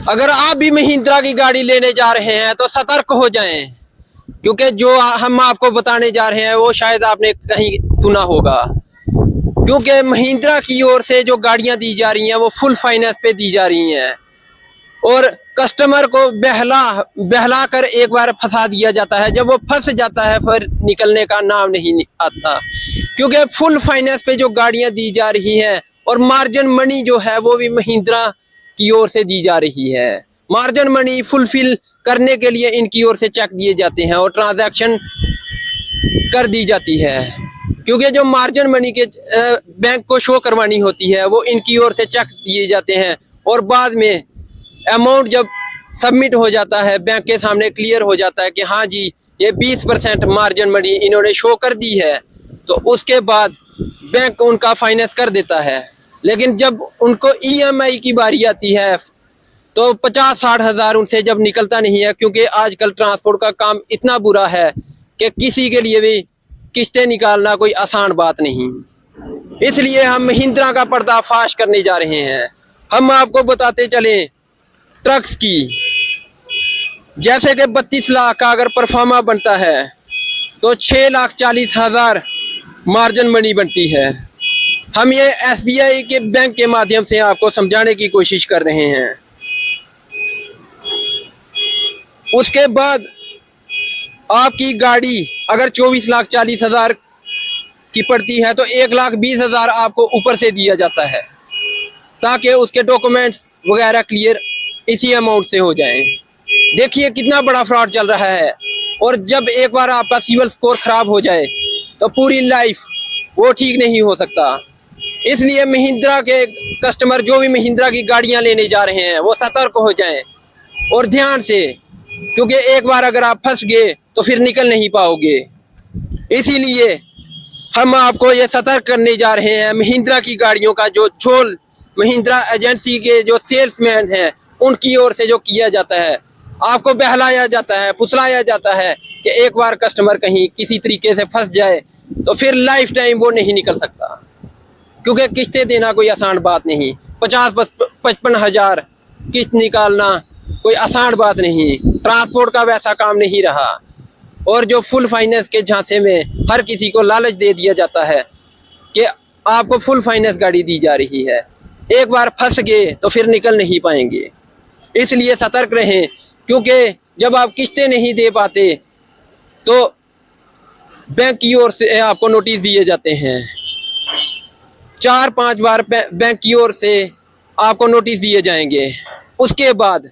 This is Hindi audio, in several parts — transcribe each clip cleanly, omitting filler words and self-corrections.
अगर आप भी महिंद्रा की गाड़ी लेने जा रहे हैं तो सतर्क हो जाएं, क्योंकि जो हम आपको बताने जा रहे हैं वो शायद आपने कहीं सुना होगा। क्योंकि महिंद्रा की ओर से जो गाड़ियां दी जा रही हैं वो फुल फाइनेंस पे दी जा रही हैं और कस्टमर को बहला कर एक बार फंसा दिया जाता है। जब वो फंस जाता है फिर निकलने का नाम नहीं आता, क्योंकि फुल फाइनेंस पे जो गाड़ियां दी जा रही हैं और मार्जिन मनी जो है वो भी महिंद्रा की ओर से दी जा रही है। मार्जिन मनी फुलफिल करने के लिए इनकी ओर से चेक दिए जाते हैं और ट्रांजैक्शन कर दी जाती है, क्योंकि जो मार्जिन मनी के बैंक को शो करवानी होती है वो इनकी ओर से चेक दिए जाते हैं और बाद में अमाउंट जब सबमिट हो जाता है बैंक के सामने क्लियर हो जाता है कि हाँ जी ये 20% मार्जिन मनी इन्होंने शो कर दी है, तो उसके बाद बैंक उनका फाइनेंस कर देता है। लेकिन जब उनको ईएमआई की बारी आती है तो 50-60 हज़ार उनसे जब निकलता नहीं है, क्योंकि आजकल ट्रांसपोर्ट का काम इतना बुरा है कि किसी के लिए भी किस्तें निकालना कोई आसान बात नहीं। इसलिए हम महिंद्रा का पर्दाफाश करने जा रहे हैं। हम आपको बताते चले ट्रक्स की, जैसे कि 32 लाख का अगर परफॉर्मा बनता है तो 6,40,000 मार्जिन मनी बनती है। हम ये एसबीआई के बैंक के माध्यम से आपको समझाने की कोशिश कर रहे हैं। उसके बाद आपकी गाड़ी अगर 24,40,000 की पड़ती है तो 1,20,000 आपको ऊपर से दिया जाता है, ताकि उसके डॉक्यूमेंट्स वगैरह क्लियर इसी अमाउंट से हो जाएं। देखिए कितना बड़ा फ्रॉड चल रहा है। और जब एक बार आपका सिविल स्कोर खराब हो जाए तो पूरी लाइफ वो ठीक नहीं हो सकता। इसलिए महिंद्रा के कस्टमर जो भी महिंद्रा की गाड़ियां लेने जा रहे हैं वो सतर्क हो जाएं और ध्यान से, क्योंकि एक बार अगर आप फंस गए तो फिर निकल नहीं पाओगे। इसीलिए हम आपको ये सतर्क करने जा रहे हैं। महिंद्रा की गाड़ियों का जो झोल महिंद्रा एजेंसी के जो सेल्समैन हैं उनकी ओर से जो किया जाता है, आपको बहलाया जाता है, फुसलाया जाता है कि एक बार कस्टमर कहीं किसी तरीके से फंस जाए तो फिर लाइफ टाइम वो नहीं निकल सकता, क्योंकि किस्तें देना कोई आसान बात नहीं। 50-55 हज़ार किस्त निकालना कोई आसान बात नहीं। ट्रांसपोर्ट का वैसा काम नहीं रहा और जो फुल फाइनेंस के झांसे में हर किसी को लालच दे दिया जाता है कि आपको फुल फाइनेंस गाड़ी दी जा रही है, एक बार फंस गए तो फिर निकल नहीं पाएंगे। इसलिए सतर्क रहें, क्योंकि जब आप किस्तें नहीं दे पाते तो बैंक की ओर से आपको नोटिस दिए जाते हैं। 4-5 बार बैंक की ओर से आपको नोटिस दिए जाएंगे। उसके बाद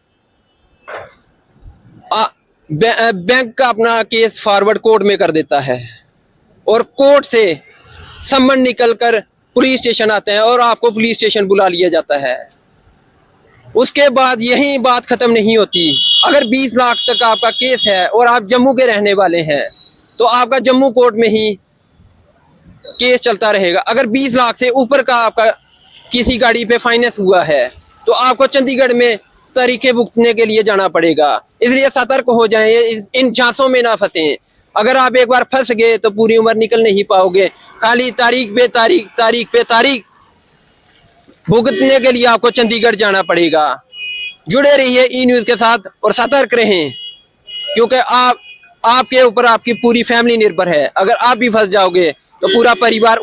बैंक का अपना केस फॉरवर्ड कोर्ट में कर देता है और कोर्ट से सम्मन निकलकर पुलिस स्टेशन आते हैं और आपको पुलिस स्टेशन बुला लिया जाता है। उसके बाद यही बात ख़त्म नहीं होती। अगर 20 लाख तक आपका केस है और आप जम्मू के रहने वाले हैं तो आपका जम्मू कोर्ट में ही केस चलता रहेगा। अगर 20 लाख से ऊपर का आपका किसी गाड़ी पे फाइनेंस हुआ है तो आपको चंडीगढ़ में तारीखें भुगतने के लिए जाना पड़ेगा। इसलिए सतर्क हो जाएं, इन झांसों में ना फंसें। अगर आप एक बार फंस गए तो पूरी उम्र निकल नहीं पाओगे। खाली तारीख पे तारीख भुगतने के लिए आपको चंडीगढ़ जाना पड़ेगा। जुड़े रहिए ई न्यूज़ के साथ और सतर्क रहें, क्योंकि आपके ऊपर आपकी पूरी फैमिली निर्भर है। अगर आप भी फंस जाओगे तो पूरा परिवार